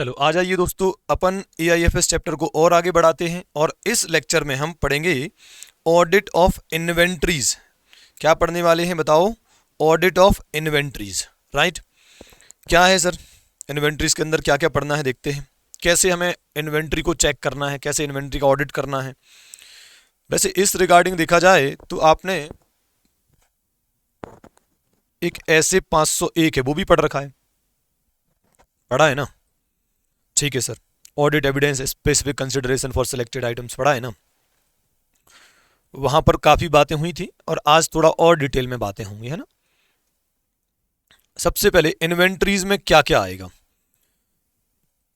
चलो आ जाइए दोस्तों, अपन AIFS चैप्टर को और आगे बढ़ाते हैं और इस लेक्चर में हम पढ़ेंगे ऑडिट ऑफ इन्वेंट्रीज। क्या पढ़ने वाले हैं बताओ? Audit of inventories, right. क्या है सर? इन्वेंट्रीज के अंदर क्या क्या पढ़ना है देखते हैं। कैसे हमें इन्वेंट्री को चेक करना है, कैसे इन्वेंट्री का ऑडिट करना है। वैसे इस रिगार्डिंग देखा जाए तो आपने एक ऐसे 501 है वो भी पढ़ रखा है, पढ़ा है ना? ठीक है sir. Audit evidence specific consideration for selected items पढ़ा है ना? वहां पर काफी बातें हुई थी और आज थोड़ा और डिटेल में बातें होंगी, है ना। सबसे पहले इन्वेंट्रीज में क्या क्या आएगा,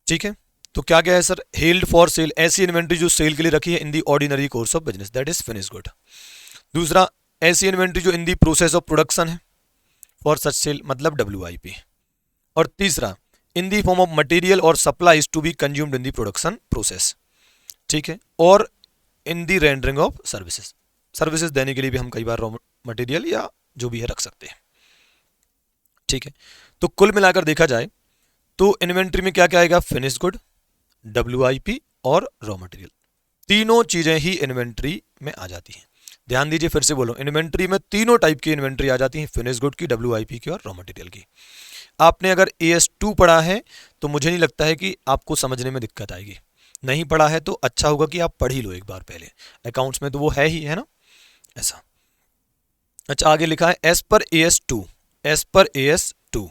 ठीक है। तो क्या क्या है सर? हेल्ड फॉर सेल, ऐसी इन्वेंट्री जो सेल के लिए रखी है in the ordinary course of business, that is finish good. दूसरा, ऐसी इन्वेंट्री जो in the process of production है फॉर सच सेल, मतलब WIP। और तीसरा, in the form of material और supplies to be consumed in the production process, ठीक है। और in the rendering of services, services देने के लिए भी हम कई बार रॉ मटेरियल या जो भी है रख सकते हैं, ठीक है। तो कुल मिलाकर देखा जाए तो इन्वेंट्री में क्या क्या आएगा? फिनिश गुड, WIP और रॉ मटेरियल, तीनों चीजें ही इन्वेंट्री में आ जाती हैं। ध्यान दीजिए, फिर से बोलो, इन्वेंट्री में तीनों टाइप की इन्वेंट्री आ जाती है, फिनिश गुड की, WIP की और रॉ मटेरियल की। आपने अगर AS2 पढ़ा है तो मुझे नहीं लगता है कि आपको समझने में दिक्कत आएगी। नहीं पढ़ा है तो अच्छा होगा कि आप पढ़ ही लो एक बार पहले, अकाउंट्स में तो वो है ही, है ना, ऐसा। अच्छा, आगे लिखा है एज पर AS2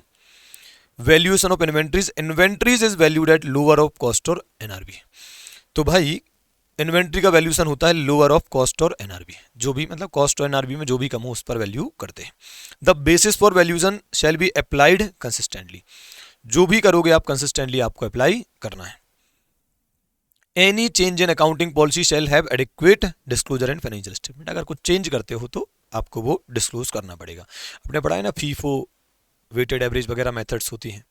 valuation of inventories, inventories is valued at lower of cost और NRV। तो भाई इन्वेंट्री का वैल्यूएशन होता है लोअर ऑफ कॉस्ट और NRV, जो भी मतलब कॉस्ट और NRV में जो भी कम हो उस पर वैल्यू करते हैं। The basis for valuation shall be applied consistently, जो भी करोगे आप कंसिस्टेंटली आपको अप्लाई करना है। Any change in accounting policy shall have adequate disclosure and financial statement, अगर कुछ चेंज करते हो तो आपको वो डिस्क्लोज करना पड़ेगा। आपने पढ़ा है ना, फीफो, वेटेड एवरेज वगैरह मेथड्स होती हैं,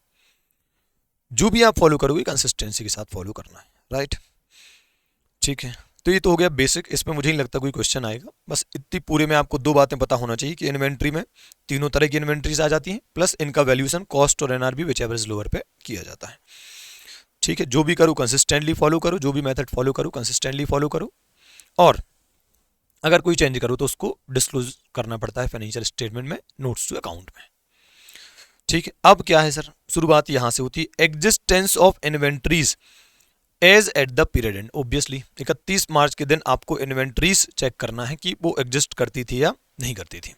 जो भी आप फॉलो करोगे कंसिस्टेंसी के साथ फॉलो करना है, राइट। ठीक है, तो ये तो हो गया बेसिक, इसमें मुझे नहीं लगता कोई क्वेश्चन आएगा। बस इतनी पूरे में आपको दो बातें पता होना चाहिए कि इन्वेंट्री में तीनों तरह की इन्वेंट्रीज आ जाती हैं, प्लस इनका वैल्यूएशन कॉस्ट और NRV which ever is lower पे किया जाता है, ठीक है। जो भी करो कंसिस्टेंटली फॉलो करो, जो भी मेथड फॉलो करो कंसिस्टेंटली फॉलो करो, और अगर कोई चेंज करो तो उसको डिस्क्लोज करना पड़ता है फाइनेंशियल स्टेटमेंट में, नोट्स टू अकाउंट में, ठीक है। अब क्या है सर? शुरुआत यहां से होती है, existence of inventories as at the period end. Obviously 31 मार्च के दिन आपको इन्वेंट्रीज चेक करना है कि वो एग्जिस्ट करती थी या नहीं करती थी,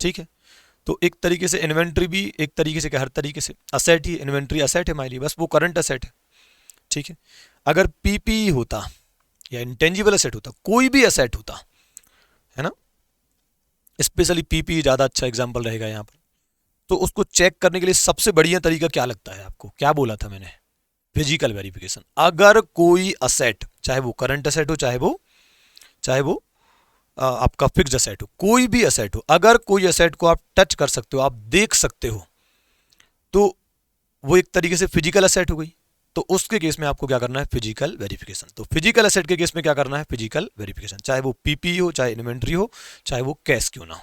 ठीक है। तो एक तरीके से इन्वेंट्री भी एक तरीके से, हर तरीके से असेट ही, इन्वेंट्री असेट है हमारे लिए, बस वो करंट असेट है, ठीक है। अगर PPE होता या इंटेंजिबल असेट होता, कोई भी असेट होता, है ना, स्पेशली PPE ज्यादा अच्छा एग्जाम्पल रहेगा यहाँ पर, तो उसको चेक करने के लिए सबसे बढ़िया तरीका क्या लगता है आपको? क्या बोला था मैंने? Physical verification. अगर कोई असेट, चाहे वो करंट असेट हो, चाहे वो आपका फिक्स्ड असेट हो, कोई भी असेट हो, अगर कोई असेट को आप टच कर सकते हो, आप देख सकते हो, तो वो एक तरीके से फिजिकल असेट हो गई। तो उसके केस में आपको क्या करना है? Physical verification. तो फिजिकल असेट के केस में क्या करना है? फिजिकल वेरिफिकेशन, चाहे वो PPE हो, चाहे इन्वेंट्री हो, चाहे वो कैश क्यों ना हो,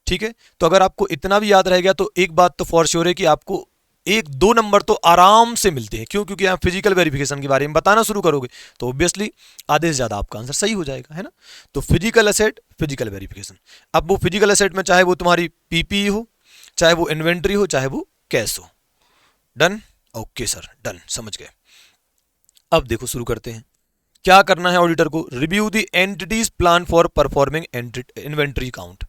ठीक है। तो अगर आपको इतना भी याद रह गया तो एक बात तो फॉर श्योर है कि आपको 1-2 नंबर तो आराम से मिलते हैं। क्यों? क्योंकि आप फिजिकल वेरिफिकेशन के बारे में बताना शुरू करोगे तो ऑब्वियसली आधे से ज्यादा आपका आंसर सही हो जाएगा, है ना। तो फिजिकल असेट, फिजिकल वेरिफिकेशन। अब वो फिजिकल असेट में चाहे वो तुम्हारी PPE हो, चाहे वो इन्वेंट्री हो, चाहे वो कैश हो। डन? ओके सर, डन, समझ गए। अब देखो शुरू करते हैं। क्या करना है ऑडिटर को? Review the entities plan for performing inventory count.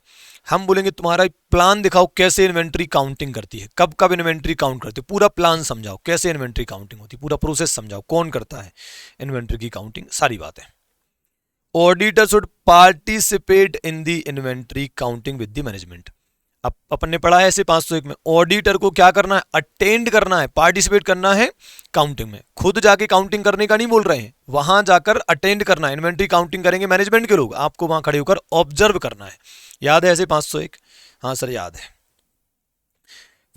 हम बोलेंगे तुम्हारा प्लान दिखाओ कैसे इन्वेंट्री काउंटिंग करती है, कब कब इन्वेंट्री काउंट करती है, पूरा प्लान समझाओ, कैसे इन्वेंट्री काउंटिंग होती है, पूरा प्रोसेस समझाओ, कौन करता है इन्वेंट्री की काउंटिंग, सारी बातें। Auditor should participate in the inventory counting with the management. अब अपन ने पढ़ा है ऐसे 501 में, ऑडिटर को क्या करना है? अटेंड करना है, पार्टिसिपेट करना है काउंटिंग में। खुद जाके काउंटिंग करने का नहीं बोल रहे हैं, वहां जाकर अटेंड करना है। इन्वेंट्री काउंटिंग करेंगे मैनेजमेंट के लोग, आपको वहां खड़े होकर ऑब्जर्व करना है। याद है ऐसे 501? हाँ सर याद है।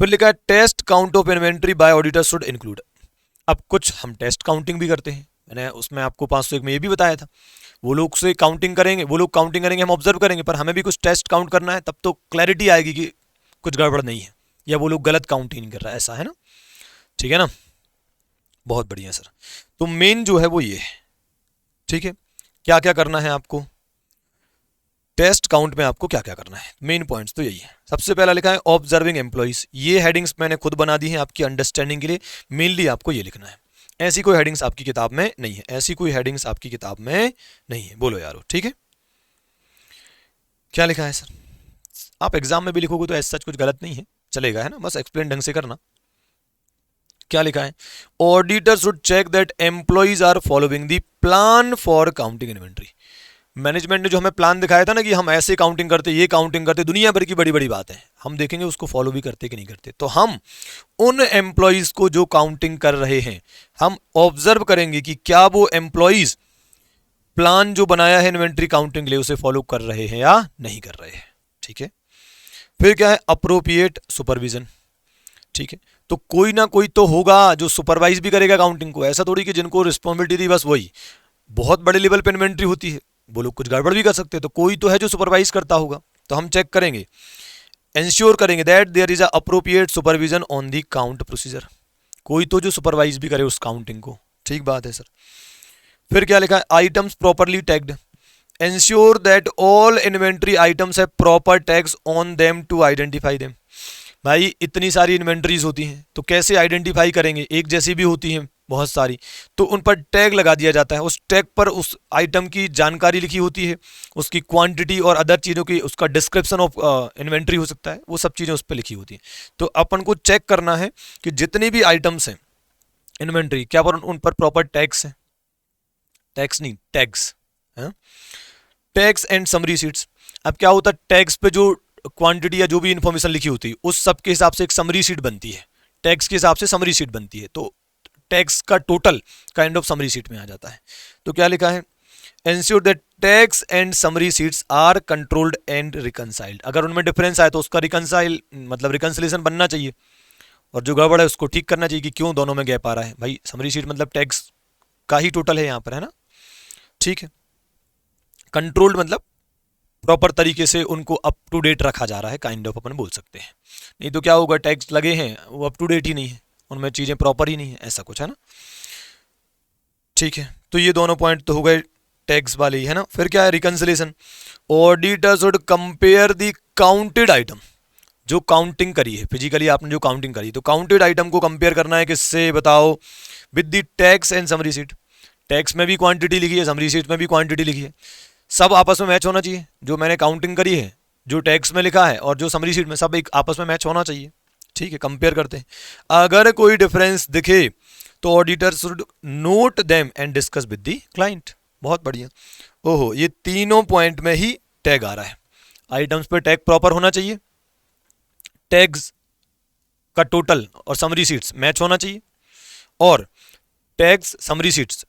फिर लिखा है test count of inventory by auditor should include. अब कुछ हम टेस्ट काउंटिंग भी करते हैं, मैंने उसमें आपको 501 में ये भी बताया था। वो लोग से काउंटिंग करेंगे, वो लोग काउंटिंग करेंगे, हम ऑब्जर्व करेंगे, पर हमें भी कुछ टेस्ट काउंट करना है, तब तो क्लैरिटी आएगी कि कुछ गड़बड़ नहीं है या वो लोग गलत काउंटिंग नहीं कर रहा है, ऐसा है ना, ठीक है ना। बहुत बढ़िया सर। तो मेन जो है वो ये है, ठीक है। क्या क्या करना है आपको टेस्ट काउंट में, आपको क्या क्या करना है, मेन पॉइंट्स तो यही है। सबसे पहला लिखा है ऑब्जर्विंग एम्प्लॉइज, ये हेडिंग्स मैंने खुद बना दी हैं आपकी अंडरस्टैंडिंग के लिए, मेनली आपको ये लिखना है। ऐसी कोई हेडिंग्स आपकी किताब में नहीं है, ऐसी कोई हेडिंग्स आपकी किताब में नहीं है, बोलो यारो, ठीक है। क्या लिखा है सर, आप एग्जाम में भी लिखोगे तो ऐसा कुछ गलत नहीं है, चलेगा, है ना, बस एक्सप्लेन ढंग से करना। क्या लिखा है, auditor should check that employees are following the plan for counting inventory. Management ने जो हमें प्लान दिखाया था ना कि हम ऐसे काउंटिंग करते, ये काउंटिंग करते, दुनिया भर की बड़ी बड़ी बातें हम देखेंगे उसको फॉलो भी करते कि नहीं करते। तो हम उन एम्प्लॉइज को जो काउंटिंग कर रहे हैं, हम ऑब्जर्व करेंगे कि क्या वो एम्प्लॉइज प्लान जो बनाया है इन्वेंट्री काउंटिंग के लिए उसे फॉलो कर रहे हैं या नहीं कर रहे हैं, ठीक है। फिर क्या है अप्रोप्रिएट सुपरविजन, ठीक है। तो कोई ना कोई तो होगा जो सुपरवाइज भी करेगा काउंटिंग को, ऐसा थोड़ी कि जिनको रिस्पॉन्सिबिलिटी थी बस वही, बहुत बड़े लेवल पे इन्वेंट्री होती है, वो लोग कुछ गड़बड़ भी कर सकते हैं, तो कोई तो है जो सुपरवाइज करता होगा। तो हम चेक करेंगे, इंश्योर करेंगे that there is a appropriate supervision on the count procedure, कोई तो जो सुपरवाइज भी करे उस काउंटिंग को, ठीक बात है सर। फिर क्या लिखा है items properly tagged, ensure that all inventory items है proper tags on them to identify them. भाई इतनी सारी इन्वेंट्रीज होती हैं तो कैसे आइडेंटिफाई करेंगे, एक जैसी भी होती हैं बहुत सारी, तो उन पर टैग लगा दिया जाता है, उस टैग पर उस आइटम की जानकारी लिखी होती है, उसकी क्वांटिटी और अदर चीज़ों की, उसका डिस्क्रिप्शन ऑफ इन्वेंट्री हो सकता है, वो सब चीज़ें उस पर लिखी होती हैं। तो अपन को चेक करना है कि जितनी भी आइटम्स हैं इन्वेंट्री, क्या पर उन पर प्रॉपर टैग्स हैं, टैग्स नहीं tags, tags and summary sheets. अब क्या होता है टैग्स पे जो क्वांटिटी या जो भी इंफॉर्मेशन लिखी होती है उस सब के हिसाब से एक समरी शीट बनती है, टैग्स के हिसाब से समरी शीट बनती है, तो टैग्स का total kind of summary sheet में आ जाता है। तो क्या लिखा है ensure that tags and summary sheets are controlled and reconciled, अगर उनमें डिफरेंस आए तो उसका रिकनसाइल मतलब रिकनसिलेशन बनना चाहिए, और जो गड़बड़ है उसको ठीक करना चाहिए कि क्यों दोनों में गैप आ रहा है। भाई समरी शीट मतलब टैग्स का ही टोटल है यहाँ पर, है ना, ठीक है। कंट्रोल्ड मतलब प्रॉपर तरीके से उनको अप टू डेट रखा जा रहा है, काइंड ऑफ अपन बोल सकते हैं। नहीं तो क्या होगा टैग्स लगे हैं वो अप टू डेट ही नहीं है, उनमें चीज़ें प्रॉपर ही नहीं है, ऐसा कुछ है ना, ठीक है। तो ये दोनों पॉइंट तो हो गए टैग्स वाले ही, है ना। फिर क्या है reconciliation, auditor should compare the counted item, जो काउंटिंग करी है फिजिकली आपने जो काउंटिंग करी, तो काउंटेड आइटम को कंपेयर करना है किससे बताओ, with the tax and summary sheet. Tax में भी क्वांटिटी लिखी है, समरी शीट में भी क्वांटिटी लिखी है, सब आपस में मैच होना चाहिए, जो मैंने काउंटिंग करी है, जो टैक्स में लिखा है और जो समरी शीट में, सब एक आपस में मैच होना चाहिए, ठीक है। कंपेयर करते हैं, अगर कोई डिफरेंस दिखे तो auditor should note them and discuss with the client. बहुत बढ़िया, ओहो ये तीनों पॉइंट में ही टैग आ रहा है, आइटम्स पे टैग प्रॉपर होना चाहिए, टैग्स का टोटल और समरी शीट्स मैच होना चाहिए, और टैग्स समरी शीट्स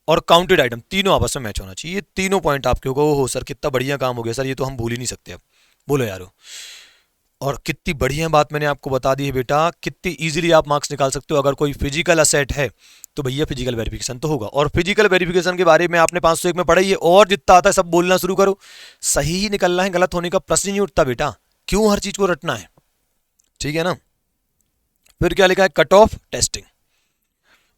और काउंटेड आइटम तीनों आपस में मैच होना चाहिए। ये तीनों पॉइंट आपके होगा, ओहो सर कितना बढ़िया काम हो गया सर, ये तो हम भूल ही नहीं सकते अब, बोलो यारो। और कितनी बढ़िया बात मैंने आपको बता दी है बेटा, कितनी इजीली आप मार्क्स निकाल सकते हो। अगर कोई फिजिकल असेट है तो भैया फिजिकल वेरिफिकेशन तो होगा, और फिजिकल वेरिफिकेशन के बारे में आपने 501 में पढ़ा ही है, और जितना आता है सब बोलना शुरू करो, सही ही निकलना है, गलत होने का प्रश्न नहीं उठता बेटा, क्यों हर चीज को रटना है, ठीक है ना। फिर क्या लिखा है cut off testing,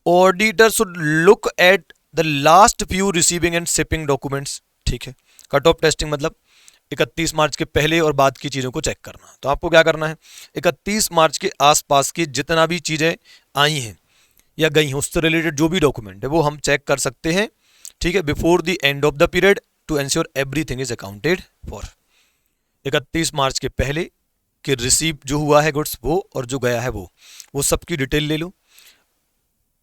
auditor should look at the last few receiving end shipping documents, ठीक है। कट ऑफ टेस्टिंग मतलब 31 मार्च के पहले और बाद की चीज़ों को चेक करना। तो आपको क्या करना है 31 मार्च के आसपास की जितना भी चीज़ें आई हैं या गई हैं उससे रिलेटेड जो भी डॉक्यूमेंट है वो हम चेक कर सकते हैं, ठीक है, before the end of the period to ensure everything is accounted for. 31 मार्च के पहले कि रिसीव जो हुआ है गुड्स वो और जो गया है वो सब की डिटेल ले लो,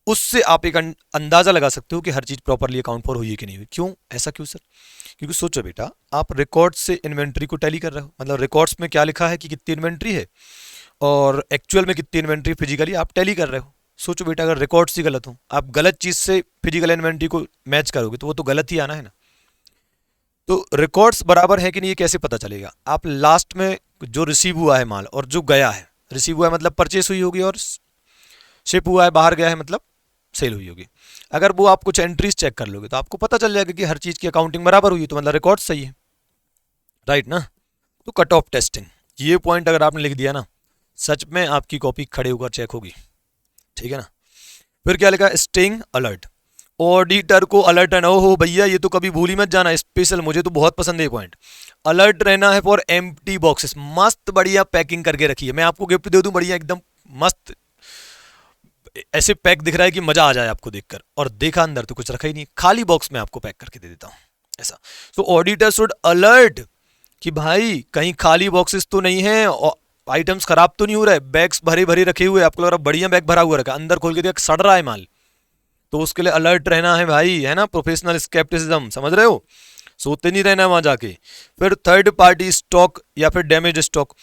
उससे आप एक अंदाजा लगा सकते हो कि हर चीज प्रॉपरली अकाउंट फॉर हुई है कि नहीं हुई। क्यों ऐसा, क्यों सर, क्योंकि सोचो बेटा आप रिकॉर्ड्स से इन्वेंट्री को टैली कर रहे हो, मतलब रिकॉर्ड्स में क्या लिखा है कि कितनी इन्वेंट्री है और एक्चुअल में कितनी इन्वेंट्री फिजिकली आप टैली कर रहे हो। सोचो बेटा अगर रिकॉर्ड्स ही गलत हो, आप गलत चीज से फिजिकल इन्वेंट्री को मैच करोगे तो वो तो गलत ही आना है ना। तो रिकॉर्ड्स बराबर है कि नहीं ये कैसे पता चलेगा, आप लास्ट में जो रिसीव हुआ है माल और जो गया है, रिसीव हुआ है मतलब परचेस हुई होगी और शिप हुआ है बाहर गया है मतलब सेल हुई होगी। अगर वो आप कुछ एंट्रीज चेक कर लोगे तो आपको पता चल जाएगा कि हर चीज की अकाउंटिंग बराबर हुई है, तो मतलब रिकॉर्ड सही है, राइट ना। तो कट ऑफ टेस्टिंग ये पॉइंट अगर आपने लिख दिया ना, सच में आपकी कॉपी खड़े होकर चेक होगी, ठीक है ना। फिर क्या लिखा है, स्टेइंग अलर्ट, ऑडिटर को अलर्ट रहना हो भैया, ये तो कभी भूल ही मत जाना, स्पेशल मुझे तो बहुत पसंद है पॉइंट, अलर्ट रहना है फॉर एम्प्टी बॉक्सेस, मस्त बढ़िया पैकिंग करके रखिए, मैं आपको गिफ्ट दे दूं बढ़िया एकदम मस्त, ऐसे पैक दिख रहा है कि मजा आ जाए आपको देखकर, और देखा अंदर तो कुछ रखा ही नहीं, खाली बॉक्स में आपको पैक करके दे देता हूं ऐसा। सो ऑडिटर शुड अलर्ट कि भाई कहीं खाली बॉक्सेस तो नहीं है, आइटम्स खराब तो नहीं हो रहा है, बैग्स भरे भरे रखे हुए, आपको लग रहा है बढ़िया बैग भरा हुआ रखा, अंदर खोल के देखा सड़ रहा है माल, तो उसके लिए अलर्ट रहना है भाई, है ना, प्रोफेशनल स्केप्टिसिज्म, समझ रहे हो, सोते नहीं रहना वहां जाके। फिर थर्ड पार्टी स्टॉक या फिर damage stock,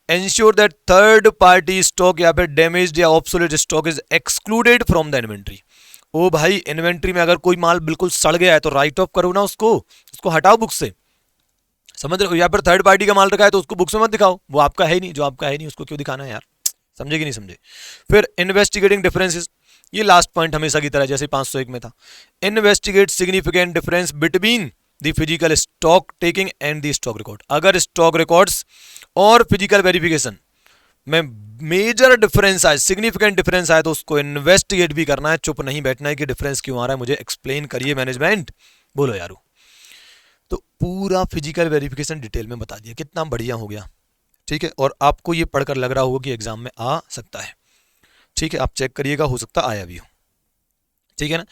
ensure that third party stock या फिर डैमेज्ड या obsolete stock is excluded from the inventory. ओ भाई इन्वेंट्री में अगर कोई माल बिल्कुल सड़ गया है तो राइट ऑफ करो ना उसको हटाओ बुक से, समझ रहे हो, या फिर थर्ड पार्टी का माल रखा है तो उसको बुक्स में मत दिखाओ, वो आपका है नहीं, जो आपका है नहीं उसको क्यों दिखाना है यार, समझे कि नहीं समझे। फिर इन्वेस्टिगेटिंग डिफरेंसेस, ये लास्ट पॉइंट हमेशा की तरह जैसे 501 में था, investigate significant difference between the physical stock taking and the stock record, अगर स्टॉक रिकॉर्ड्स और फिजिकल वेरिफिकेशन में मेजर डिफरेंस आए, सिग्निफिकेंट डिफरेंस आए तो उसको इन्वेस्टिगेट भी करना है, चुप नहीं बैठना है कि डिफरेंस क्यों आ रहा है, मुझे एक्सप्लेन करिए मैनेजमेंट, बोलो यारो। तो पूरा फिजिकल वेरिफिकेशन डिटेल में बता दिया, कितना बढ़िया हो गया, ठीक है, और आपको ये पढ़कर लग रहा होगा कि एग्जाम में आ सकता है, ठीक है, आप चेक करिएगा, हो सकता आया भी हो, ठीक है ना।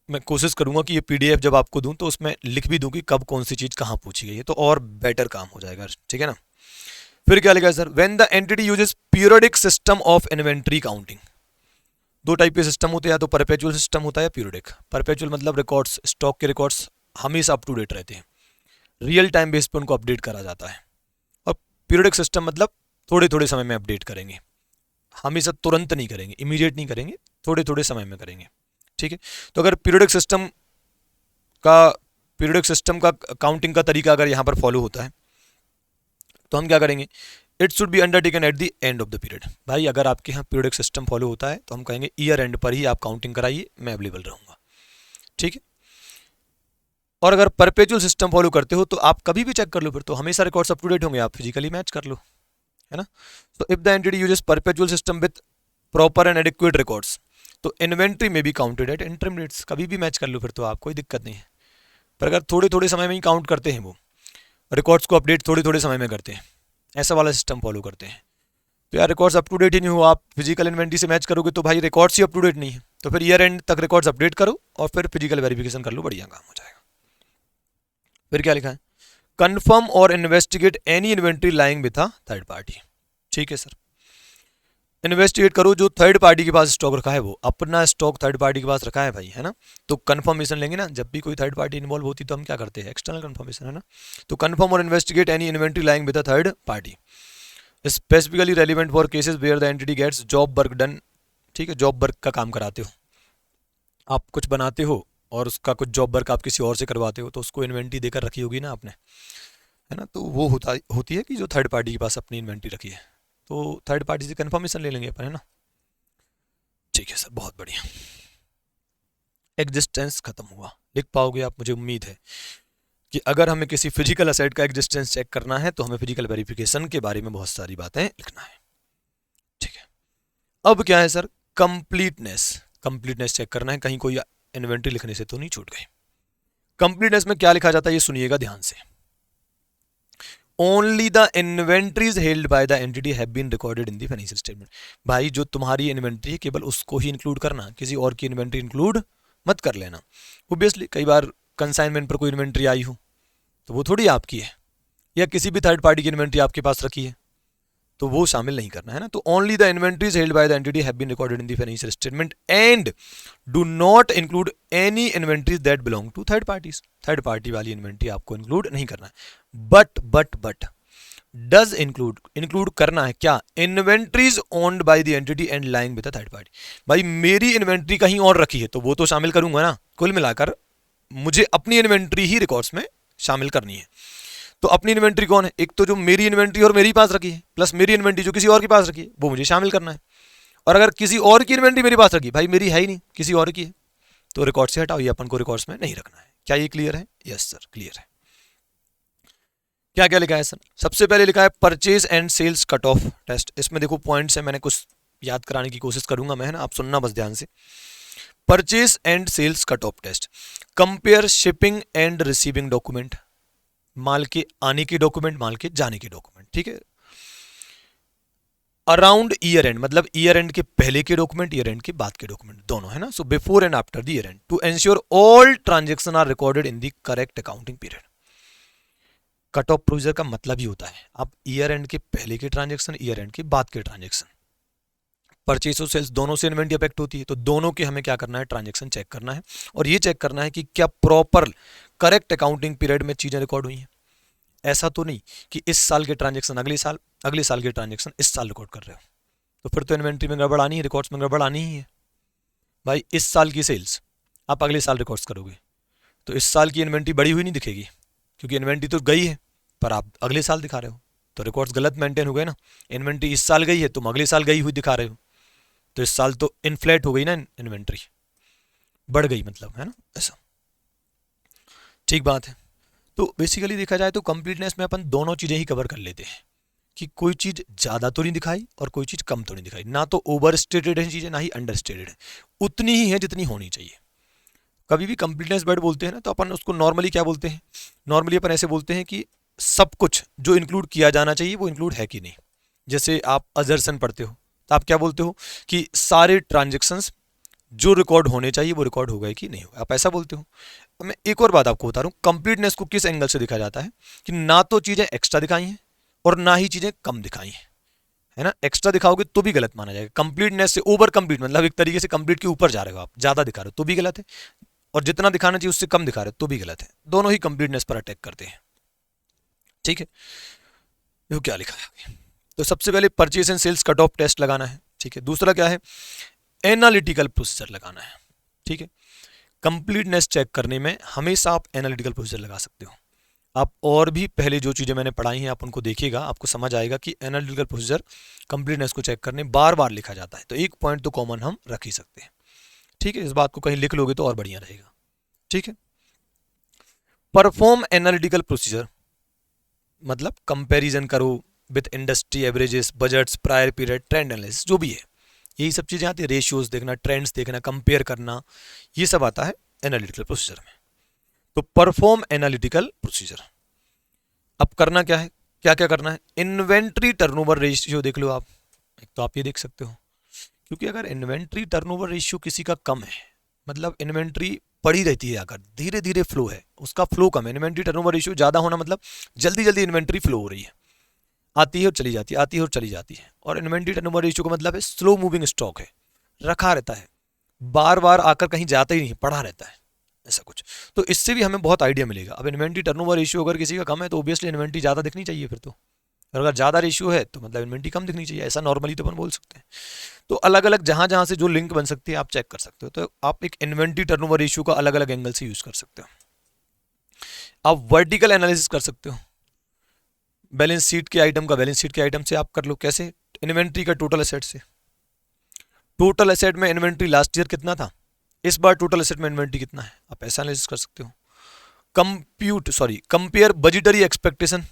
मैं कोशिश करूंगा कि ये पीडीएफ जब आपको दूं तो उसमें लिख भी दूं कि कब कौन सी चीज कहां पूछी गई है, तो और बेटर काम हो जाएगा, ठीक है ना। फिर क्या लिखा है sir, when the entity uses periodic system of inventory counting, दो टाइप के सिस्टम होते हैं, या तो परपेचुअल सिस्टम होता है या पीरियोडिक। परपेचुअल मतलब रिकॉर्ड्स, स्टॉक के रिकॉर्ड्स हमेशा अप टू डेट रहते हैं, रियल टाइम बेस पे उनको अपडेट करा जाता है, और पीरियोडिक सिस्टम मतलब थोड़े थोड़े समय में अपडेट करेंगे, हमेशा तुरंत नहीं करेंगे, इमीडिएट नहीं करेंगे, थोड़े थोड़े समय में करेंगे, ठीक है। तो अगर पीरियोडिक सिस्टम का काउंटिंग का तरीका अगर यहाँ पर फॉलो होता है तो हम क्या करेंगे, it should be undertaken at the end of the period, भाई अगर आपके यहाँ पीरियोडिक सिस्टम फॉलो होता है तो हम कहेंगे ईयर एंड पर ही आप काउंटिंग कराइए, मैं अवेलेबल रहूंगा, ठीक है। और अगर परपेचुअल सिस्टम फॉलो करते हो तो आप कभी भी चेक कर लो, फिर तो हमेशा रिकॉर्ड्स अप टू डेट होंगे, आप फिजिकली मैच कर लो, है ना। तो if the entity uses perpetual system with proper and adequate records, तो इन्वेंट्री में भी काउंटेड एट इंटरम डेट्स, कभी भी मैच कर लो फिर तो आप, कोई दिक्कत नहीं है। पर अगर थोड़े थोड़े समय में ही काउंट करते हैं, वो रिकॉर्ड्स को अपडेट थोड़े थोड़े समय में करते हैं, ऐसा वाला सिस्टम फॉलो करते हैं, तो यार रिकॉर्ड्स अप टू डेट ही नहीं हो, आप फिजिकल इन्वेंट्री से मैच करोगे तो भाई रिकॉर्ड्स ही अप टू डेट नहीं है, तो फिर ईयर एंड तक रिकॉर्ड्स अपडेट करो और फिर फिजिकल वेरिफिकेशन कर लो, बढ़िया काम हो जाएगा। फिर क्या लिखा है, कंफर्म और investigate any inventory lying with a third party, ठीक है सर, इन्वेस्टिगेट करो जो थर्ड पार्टी के पास स्टॉक रखा है, वो अपना स्टॉक थर्ड पार्टी के पास रखा है भाई, है ना, तो कंफर्मेशन लेंगे ना, जब भी कोई थर्ड पार्टी इन्वॉल्व होती तो हम क्या करते हैं, एक्सटर्नल कंफर्मेशन, है ना। तो कंफर्म और investigate any inventory lying with a third party, specifically relevant for cases where the entity gets job work done, ठीक है, जॉब वर्क का काम कराते हो, आप कुछ बनाते हो और उसका कुछ जॉब वर्क आप किसी और से करवाते हो, तो उसको इन्वेंट्री देकर रखी होगी ना आपने, है ना, तो वो होती है कि जो थर्ड पार्टी के पास अपनी इन्वेंट्री रखी है, तो थर्ड पार्टी से कंफर्मेशन ले लेंगे अपन, है ना, ठीक है सर, बहुत बढ़िया। एग्जिस्टेंस खत्म हुआ, लिख पाओगे आप, मुझे उम्मीद है कि अगर हमें किसी फिजिकल असेट का एग्जिस्टेंस चेक करना है तो हमें फिजिकल वेरिफिकेशन के बारे में बहुत सारी बातें लिखना है, ठीक है। अब क्या है सर, कंप्लीटनेस चेक करना है, कहीं कोई इन्वेंट्री लिखने से तो नहीं छूट गई। कंप्लीटनेस में क्या लिखा जाता है ये सुनिएगा ध्यान से, only the inventories held by the entity have been recorded in the financial statement, भाई जो तुम्हारी इन्वेंट्री है केवल उसको ही इंक्लूड करना, किसी और की इन्वेंट्री इंक्लूड मत कर लेना। ऑब्वियसली कई बार कंसाइनमेंट पर कोई इन्वेंट्री आई हो तो वो थोड़ी आपकी है, या किसी भी थर्ड पार्टी की इन्वेंट्री आपके पास रखी है तो वो शामिल नहीं करना, है ना। तो only the inventories held by the entity have been recorded in the financial statement and do not include any inventories that belong to third parties, third party वाली इन्वेंट्री आपको इंक्लूड नहीं करना है। बट डज इंक्लूड करना है क्या, inventories owned by the entity and lying with the third party, भाई मेरी इन्वेंट्री कहीं और रखी है तो वो तो शामिल करूंगा ना, कुल मिलाकर मुझे अपनी इन्वेंट्री ही रिकॉर्ड्स में शामिल करनी है। तो अपनी इन्वेंट्री कौन है, एक तो जो मेरी इन्वेंट्री और मेरी पास रखी है, प्लस मेरी इन्वेंट्री जो किसी और के पास रखी है वो मुझे शामिल करना है, और अगर किसी और की इन्वेंट्री मेरे पास रखी, भाई मेरी है ही नहीं किसी और की है, तो रिकॉर्ड से हटाओ, ये अपन को रिकॉर्ड्स में नहीं रखना है। क्या ये क्लियर है? यस सर क्लियर है। क्या क्या लिखा है सर, सबसे पहले लिखा है purchase and sales cut off test, इसमें देखो पॉइंट्स है, मैंने कुछ याद कराने की कोशिश करूंगा मैं, है ना, आप सुनना बस ध्यान से। Purchase and sales cut off test, compare shipping and receiving document, माल के आने के डॉक्यूमेंट, माल के जाने के डॉक्यूमेंट, ठीक है। अराउंड ईयर एंड, मतलब ईयर एंड के पहले के डॉक्यूमेंट, ईयर एंड के बाद के डॉक्यूमेंट, दोनों, है ना। So before and after the year end to ensure all transaction are recorded in the correct accounting period. Cut off procedure का मतलब ही होता है आप ईयर एंड के पहले के ट्रांजेक्शन, ईयर एंड के बाद के ट्रांजेक्शन, परचेज और सेल्स दोनों से इन्वेंटरी अफेक्ट होती है, तो दोनों के हमें क्या करना है, ट्रांजेक्शन चेक करना है, और ये चेक करना है कि क्या प्रॉपर करेक्ट अकाउंटिंग पीरियड में चीजें रिकॉर्ड हुई हैं। ऐसा तो नहीं कि इस साल के ट्रांजेक्शन अगले साल के ट्रांजेक्शन इस साल रिकॉर्ड कर रहे हो, तो फिर तो इन्वेंट्री में गड़बड़ आनी है, रिकॉर्ड्स में गड़बड़ आनी ही है। भाई इस साल की सेल्स आप अगले साल रिकॉर्ड्स करोगे तो इस साल की इन्वेंट्री बढ़ी हुई नहीं दिखेगी, क्योंकि इन्वेंट्री तो गई है पर आप अगले साल दिखा रहे हो, तो रिकॉर्ड्स गलत मेंटेन हो गए ना। इन्वेंट्री इस साल गई है, तुम अगले साल गई हुई दिखा रहे हो, तो इस साल तो इन्फ्लेट हो गई ना, इन्वेंट्री बढ़ गई मतलब, है ना, ऐसा। ठीक बात है। तो बेसिकली देखा जाए तो कंप्लीटनेस में अपन दोनों चीज़ें ही कवर कर लेते हैं कि कोई चीज़ ज़्यादा तो नहीं दिखाई और कोई चीज़ कम तो नहीं दिखाई, ना तो ओवर स्टेटेड है चीज़ें, ना ही अंडर स्टेटेड है, उतनी ही है जितनी होनी चाहिए। कभी भी कंप्लीटनेस वर्ड बोलते हैं ना तो अपन उसको नॉर्मली क्या बोलते हैं, नॉर्मली अपन ऐसे बोलते हैं कि सब कुछ जो इंक्लूड किया जाना चाहिए वो इंक्लूड है कि नहीं। जैसे आप अजर्सन पढ़ते हो तो आप क्या बोलते हो कि सारे ट्रांजेक्शन्स जो रिकॉर्ड होने चाहिए वो रिकॉर्ड हो गए कि नहीं हो, आप ऐसा बोलते हो। मैं एक और बात आपको बता रहा हूँ, कंप्लीटनेस को किस एंगल से देखा जाता है कि ना तो चीज़ें एक्स्ट्रा दिखाई हैं और ना ही चीज़ें कम दिखाई हैं, है ना। एक्स्ट्रा दिखाओगे तो भी गलत माना जाएगा, कंप्लीटनेस से ओवर कंप्लीट, मतलब एक तरीके से कंप्लीट के ऊपर जा रहे हो आप, ज़्यादा दिखा रहे हो तो भी गलत है, और जितना दिखाना चाहिए उससे कम दिखा रहे हो तो भी गलत है। दोनों ही कंप्लीटनेस पर अटैक करते हैं, ठीक है। देखो क्या लिखा है आगे। तो सबसे पहले purchase and sales cut off test लगाना है, ठीक है। दूसरा क्या है, एनालिटिकल प्रोसीजर लगाना है, ठीक है। कंप्लीटनेस चेक करने में हमेशा आप एनालिटिकल प्रोसीजर लगा सकते हो। आप और भी पहले जो चीज़ें मैंने पढ़ाई हैं आप उनको देखिएगा, आपको समझ आएगा कि एनालिटिकल प्रोसीजर कंप्लीटनेस को चेक करने बार बार लिखा जाता है, तो एक पॉइंट तो कॉमन हम रख ही सकते हैं, ठीक है। इस बात को कहीं लिख लोगे तो और बढ़िया रहेगा, ठीक है। परफॉर्म एनालिटिकल प्रोसीजर मतलब कंपैरिजन करो with industry averages, budgets, prior period, trend analysis, जो भी है यही सब चीज़ें आती है, रेशियोज देखना, ट्रेंड्स देखना, कंपेयर करना, ये सब आता है एनालिटिकल प्रोसीजर में। तो परफॉर्म एनालिटिकल प्रोसीजर, अब करना क्या है, क्या क्या करना है, इन्वेंट्री टर्नओवर रेशियो देख लो आप, एक तो आप ये देख सकते हो, क्योंकि अगर इन्वेंट्री टर्नओवर रेशियो किसी का कम है, मतलब इन्वेंट्री पड़ी रहती है, अगर धीरे धीरे फ्लो है, उसका फ्लो कम है, इन्वेंट्री टर्नओवर रेशियो ज़्यादा होना मतलब जल्दी जल्दी इन्वेंट्री फ्लो हो रही है, आती है और चली जाती है, आती है और चली जाती है, और इन्वेंट्री टर्नओवर रेशियो का मतलब है स्लो मूविंग स्टॉक है, रखा रहता है, बार बार आकर कहीं जाता ही नहीं, पड़ा रहता है, ऐसा कुछ। तो इससे भी हमें बहुत आइडिया मिलेगा। अब इन्वेंट्री टर्नओवर रेशियो अगर किसी का कम है तो ऑब्वियसली इन्वेंट्री ज़्यादा दिखनी चाहिए फिर तो, और अगर ज़्यादा रेशियो है तो मतलब इन्वेंट्री कम दिखनी चाहिए, ऐसा नॉर्मली तो अपन बोल सकते हैं। तो अलग अलग जहाँ जहाँ से जो लिंक बन सकती है आप चेक कर सकते हो, तो आप एक इन्वेंट्री टर्नओवर रेशियो का अलग अलग एंगल से यूज़ कर सकते हो। आप वर्टिकल एनालिसिस कर सकते हो, बैलेंस शीट के आइटम का बैलेंस शीट के आइटम से आप कर लो, कैसे, इन्वेंट्री का टोटल एसेट से, टोटल एसेट में इन्वेंट्री लास्ट ईयर कितना था, इस बार टोटल एसेट में इन्वेंट्री कितना है, आप ऐसा एनालिसिस कर सकते हो। कंपेयर बजटरी एक्सपेक्टेशन,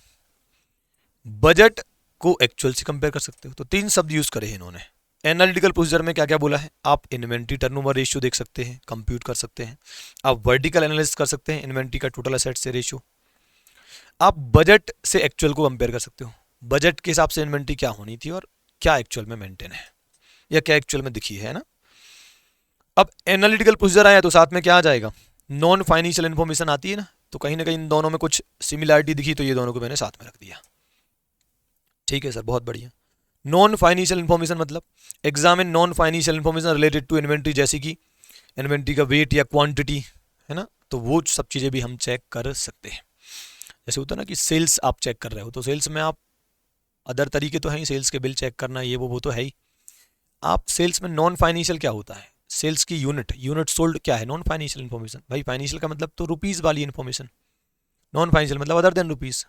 बजट को एक्चुअल से कंपेयर कर सकते हो। तो तीन शब्द यूज करे हैं इन्होंने। एनालिटिकल प्रोसीजर में क्या क्या बोला है, आप इन्वेंट्री टर्नओवर रेशियो देख सकते हैं, कंप्यूट कर सकते हैं, आप वर्टिकल एनालिसिस कर सकते हैं इन्वेंट्री का टोटल एसेट से रेशियो, आप बजट से एक्चुअल को कंपेयर कर सकते हो, बजट के हिसाब से इन्वेंट्री क्या होनी थी और क्या एक्चुअल में मेंटेन है या क्या एक्चुअल में दिखी है ना। अब एनालिटिकल प्रोसीजर आया तो साथ में क्या आ जाएगा, नॉन फाइनेंशियल इन्फॉर्मेशन आती है ना, तो कहीं ना कहीं इन दोनों में कुछ सिमिलरिटी दिखी तो ये दोनों को मैंने साथ में रख दिया। ठीक है सर, बहुत बढ़िया। नॉन फाइनेंशियल इन्फॉर्मेशन मतलब examine non financial information related to inventory, जैसे कि इन्वेंट्री का वेट या क्वांटिटी, है ना, तो वो सब चीज़ें भी हम चेक कर सकते हैं। जैसे होता है ना कि सेल्स आप चेक कर रहे हो, तो सेल्स में आप अदर तरीके तो हैं ही, सेल्स के बिल चेक करना, ये वो तो है ही। आप सेल्स में नॉन फाइनेंशियल क्या होता है, सेल्स की यूनिट सोल्ड क्या है, नॉन फाइनेंशियल इन्फॉर्मेशन। भाई फाइनेंशियल का मतलब तो रुपीज़ वाली इन्फॉर्मेशन, नॉन फाइनेंशियल मतलब अदर देन रुपीज़।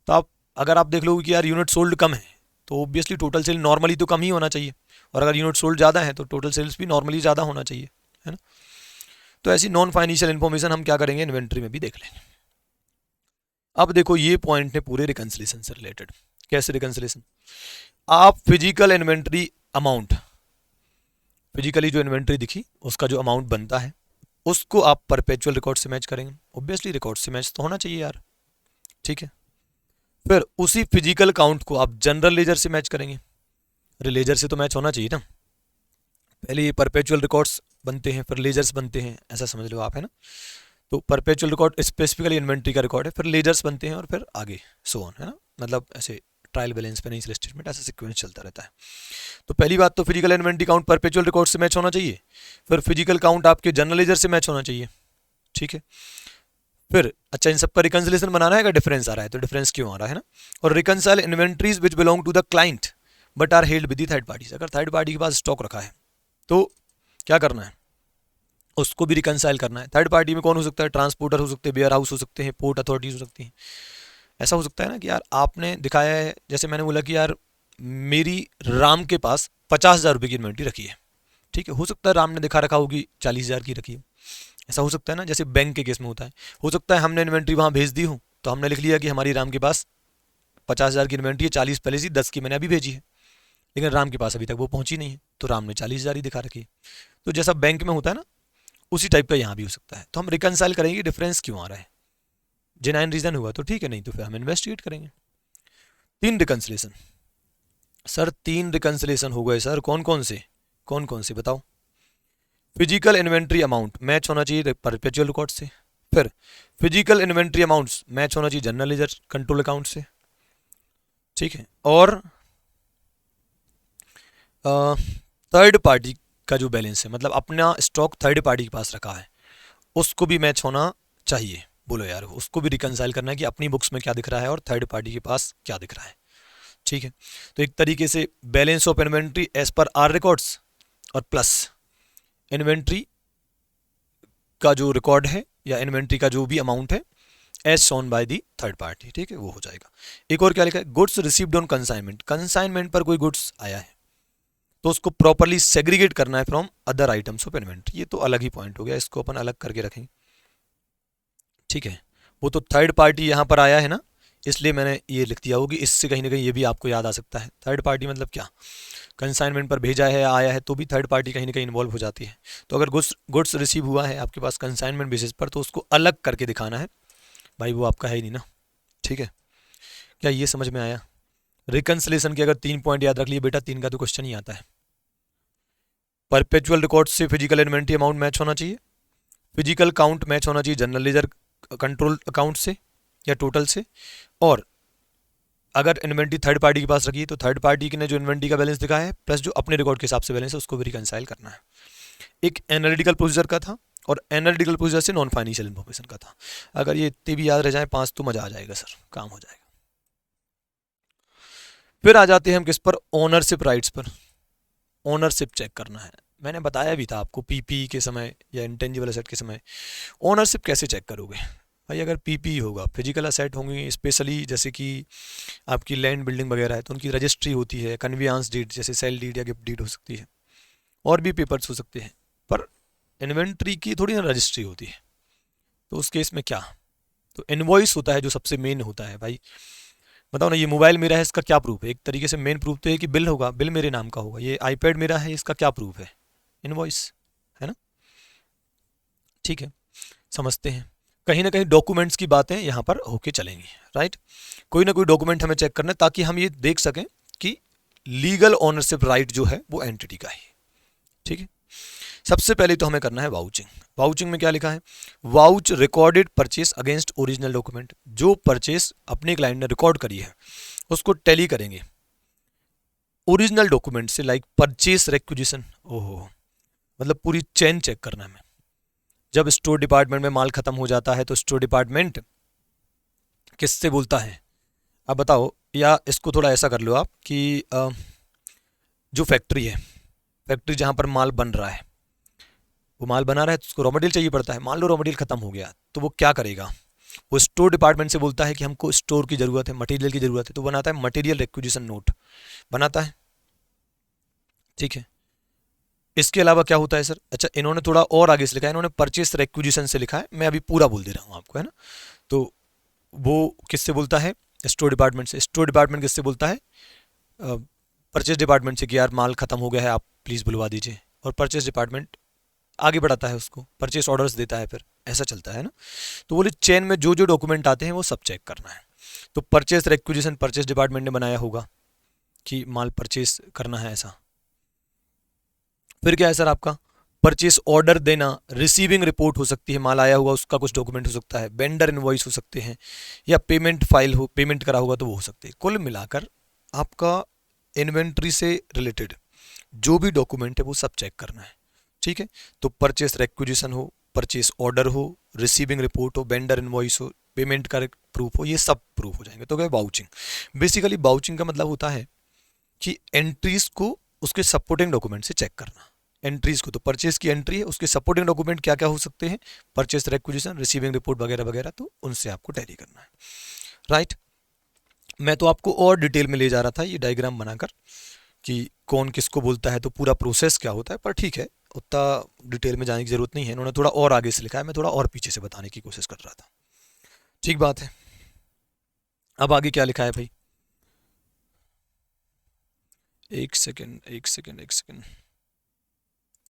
तो आप अगर आप देख लो कि यार यूनिट सोल्ड कम है तो ऑब्वियसली टोटल सेल नॉर्मली तो कम ही होना चाहिए, और अगर यूनिट सोल्ड ज़्यादा है तो टोटल सेल्स भी नॉर्मली ज़्यादा होना चाहिए, है ना। तो ऐसी नॉन फाइनेंशियल इन्फॉर्मेशन हम क्या करेंगे, इन्वेंट्री में भी देख लेंगे। अब देखो ये पॉइंट है पूरे रिकंसिलेशन से रिलेटेड। कैसे रिकंसिलेशन, आप फिजिकल इन्वेंट्री अमाउंट, फिजिकली जो इन्वेंट्री दिखी उसका जो अमाउंट बनता है उसको आप परपेचुअल रिकॉर्ड से मैच करेंगे। ऑब्वियसली रिकॉर्ड से मैच तो होना चाहिए यार, ठीक है। फिर उसी फिजिकल काउंट को आप जनरल लेजर से मैच करेंगे। अरे लेजर से तो मैच होना चाहिए ना, पहले ये परपेचुअल रिकॉर्ड्स बनते हैं फिर लेजर्स बनते हैं, ऐसा समझ लो आप, है ना। तो परपेचुअल रिकॉर्ड स्पेसिफिकली इन्वेंट्री का रिकॉर्ड है, फिर लेजर्स बनते हैं और फिर आगे सो ऑन, है ना। मतलब ऐसे ट्रायल बैलेंस फाइनेंशियल स्टेटमेंट ऐसा सीक्वेंस चलता रहता है। तो पहली बात तो physical inventory count perpetual record से मैच होना चाहिए, फिर फिजिकल काउंट आपके जनरल लेजर से मैच होना चाहिए, ठीक है। फिर अच्छा इन सबका रिकंसिलेशन बनाना है, अगर डिफरेंस आ रहा है तो डिफरेंस क्यों आ रहा है ना। और reconcile inventories which belong to the client but are held with the third parties. अगर थर्ड पार्टी के पास स्टॉक रखा है तो क्या करना है, उसको भी रिकंसाइल करना है। थर्ड पार्टी में कौन हो सकता है, ट्रांसपोर्टर हो सकते हैं, वेयर हाउस हो सकते हैं, पोर्ट अथॉरिटीज हो सकती हैं। ऐसा हो सकता है ना कि यार आपने दिखाया है, जैसे मैंने बोला कि यार मेरी राम के पास 50,000 रुपये की इन्वेंट्री रखी है, ठीक है। हो सकता है राम ने दिखा रखा होगी 40,000 की रखी है, ऐसा हो सकता है ना। जैसे बैंक के केस में होता है, हो सकता है हमने इन्वेंट्री वहाँ भेज दी हो तो हमने लिख लिया कि हमारी राम के पास 50,000 की इन्वेंट्री है, 40 पहले से 10 की मैंने अभी भेजी है, लेकिन राम के पास अभी तक वो पहुंची नहीं है, तो राम ने 40,000 ही दिखा रखी है। तो जैसा बैंक में होता है ना, उसी टाइप का यहाँ भी हो सकता है। तो हम रिकंसाइल करेंगे डिफरेंस क्यों आ रहा है, जेन्युइन रीजन हुआ तो ठीक है, नहीं तो फिर हम इन्वेस्टिगेट करेंगे। 3 रिकंसिलेशन सर, 3 रिकंसिलेशन हो गए सर, कौन कौन से बताओ। फिजिकल इन्वेंट्री अमाउंट मैच होना चाहिए परपेचुअल रिकॉर्ड से, फिर फिजिकल इन्वेंट्री अमाउंट्स मैच होना चाहिए जनरल लेजर कंट्रोल अकाउंट से, ठीक है। और थर्ड पार्टी का जो बैलेंस है, मतलब अपना स्टॉक थर्ड पार्टी के पास रखा है, उसको भी मैच होना चाहिए। बोलो यार, उसको भी रिकंसाइल करना है कि अपनी बुक्स में क्या दिख रहा है और थर्ड पार्टी के पास क्या दिख रहा है, ठीक है। तो एक तरीके से बैलेंस ऑफ इन्वेंट्री एज पर आर रिकॉर्ड्स और प्लस इन्वेंट्री का जो रिकॉर्ड है या इन्वेंट्री का जो भी अमाउंट है as shown by the third party, ठीक है, वो हो जाएगा। एक और क्या लिखा है, goods received on consignment. Consignment पर कोई गुड्स आया है तो उसको प्रॉपरली सेग्रीगेट करना है from other items of inventory. ये तो अलग ही पॉइंट हो गया, इसको अपन अलग करके रखेंगे, ठीक है। वो तो थर्ड पार्टी यहाँ पर आया है ना, इसलिए मैंने ये लिख दिया होगी। इससे कहीं ना कहीं ये भी आपको याद आ सकता है, थर्ड पार्टी मतलब क्या, कंसाइनमेंट पर भेजा है आया है तो भी थर्ड पार्टी कहीं ना कहीं इन्वॉल्व हो जाती है। तो अगर गुड्स रिसीव हुआ है आपके पास कंसाइनमेंट बेसिस पर, तो उसको अलग करके दिखाना है, भाई वो आपका है ही नहीं ना, ठीक है। क्या ये समझ में आया। रिकंसिलेशन के अगर 3 पॉइंट याद रख लिए बेटा, 3 का तो क्वेश्चन ही आता है। परपेचुअल रिकॉर्ड से फिजिकल इन्वेंट्री अमाउंट मैच होना चाहिए, फिजिकल काउंट मैच होना चाहिए जनरल लेजर कंट्रोल अकाउंट से या टोटल से, और अगर इन्वेंट्री थर्ड पार्टी के पास रखी है तो थर्ड पार्टी ने जो इन्वेंट्री का बैलेंस दिखाया है प्लस जो अपने रिकॉर्ड के हिसाब से बैलेंस है उसको भी रिकंसाइल करना है। एक एनालिटिकल प्रोसीजर का था और एनालिटिकल प्रोसीजर से नॉन फाइनेंशियल इन्फॉर्मेशन का था। अगर ये इतने भी याद रह जाए 5 तो मजा आ जाएगा सर, काम हो जाएगा। फिर आ जाते हैं हम किस पर, ओनरशिप राइट्स पर। ओनरशिप चेक करना है, मैंने बताया भी था आपको पीपी के समय या इंटेंजिबल एसेट के समय। ओनरशिप कैसे चेक करोगे भाई, अगर पीपी होगा, फिजिकल असेट होंगे स्पेशली जैसे कि आपकी लैंड बिल्डिंग वगैरह है तो उनकी रजिस्ट्री होती है, कन्वियांस डीड जैसे सेल डीड या गिफ्ट डीड हो सकती है, और भी पेपर्स हो सकते हैं, पर इन्वेंट्री की थोड़ी ना रजिस्ट्री होती है। तो उस केस में क्या, तो इनवॉइस होता है जो सबसे मेन होता है। भाई बताओ ना, ये मोबाइल मेरा है, इसका क्या प्रूफ है। एक तरीके से मेन प्रूफ तो है कि बिल होगा, बिल मेरे नाम का होगा। ये आईपैड मेरा है, इसका क्या प्रूफ है, इनवॉइस, है ना, ठीक है। समझते हैं, कहीं ना कहीं डॉक्यूमेंट्स की बातें यहाँ पर होके चलेंगी, राइट। कोई ना कोई डॉक्यूमेंट हमें चेक करना है ताकि हम ये देख सकें कि लीगल ओनरशिप राइट जो है वो एंटिटी का है, ठीक है। सबसे पहले तो हमें करना है वाउचिंग। वाउचिंग में क्या लिखा है, vouch recorded purchase against original document. जो परचेस अपने क्लाइंट ने रिकॉर्ड करी है उसको टैली करेंगे ओरिजिनल डॉक्यूमेंट से, लाइक परचेस रिक्विजिशन। ओहो, मतलब पूरी चेन चेक करना है हमें। जब स्टोर डिपार्टमेंट में माल खत्म हो जाता है तो स्टोर डिपार्टमेंट किससे बोलता है, अब बताओ। या इसको थोड़ा ऐसा कर लो आप कि जो फैक्ट्री है, फैक्ट्री जहाँ पर माल बन रहा है, वो माल बना रहा है तो उसको रॉ मटेरियल चाहिए पड़ता है। मान लो रॉ मटेरियल खत्म हो गया तो वो क्या करेगा, वो स्टोर डिपार्टमेंट से बोलता है कि हमको स्टोर की ज़रूरत है, मटेरियल की ज़रूरत है, तो बनाता है मटेरियल रिक्विजिशन नोट बनाता है, ठीक है। इसके अलावा क्या होता है सर, अच्छा इन्होंने थोड़ा और आगे से लिखा है, इन्होंने परचेस रिक्विजिशन से लिखा है, मैं अभी पूरा बोल दे रहा हूँ आपको, है ना। तो वो किससे बोलता है, स्टोर डिपार्टमेंट से। स्टोर डिपार्टमेंट किससे बोलता है, परचेस डिपार्टमेंट से कि यार माल खत्म हो गया है, आप प्लीज़ बुलवा दीजिए, और परचेस डिपार्टमेंट आगे बढ़ाता है उसको, परचेस ऑर्डर्स देता है, फिर ऐसा चलता है ना। तो बोले चेन में जो जो डॉक्यूमेंट आते हैं वो सब चेक करना है। तो परचेस रिक्विजिशन परचेस डिपार्टमेंट ने बनाया होगा कि माल परचेस करना है ऐसा। फिर क्या है सर आपका, परचेस ऑर्डर देना, रिसीविंग रिपोर्ट हो सकती है, माल आया हुआ उसका कुछ डॉक्यूमेंट हो सकता है, वेंडर इनवॉइस हो सकते हैं, या पेमेंट फाइल हो, पेमेंट करा होगा तो वो हो सकते हैं। कुल मिलाकर आपका इन्वेंट्री से रिलेटेड जो भी डॉक्यूमेंट है वो सब चेक करना है, ठीक है। तो परचेस रिक्विजिशन हो, परचेस ऑर्डर हो, रिसीविंग रिपोर्ट हो, वेंडर इनवॉइस हो, पेमेंट का प्रूफ हो, ये सब प्रूफ हो जाएंगे। तो क्या बाउचिंग, बेसिकली बाउचिंग का मतलब होता है कि एंट्रीज को उसके सपोर्टिंग डॉक्यूमेंट से चेक करना। एंट्रीज को, तो परचेस की एंट्री है, उसके सपोर्टिंग डॉक्यूमेंट क्या क्या हो सकते हैं, परचेस रिक्विजिशन, रिसीविंग रिपोर्ट वगैरह वगैरह, तो उनसे आपको टैली करना है, राइट। मैं तो आपको और डिटेल में ले जा रहा था ये डायग्राम बनाकर कि कौन किसको बोलता है, तो पूरा प्रोसेस क्या होता है, पर ठीक है उतना डिटेल में जाने की जरूरत नहीं है, इन्होंने थोड़ा और आगे से लिखा है, मैं थोड़ा और पीछे से बताने की कोशिश कर रहा था, ठीक बात है। अब आगे क्या लिखा है भाई, एक सेकेंड एक सेकेंड एक सेकेंड।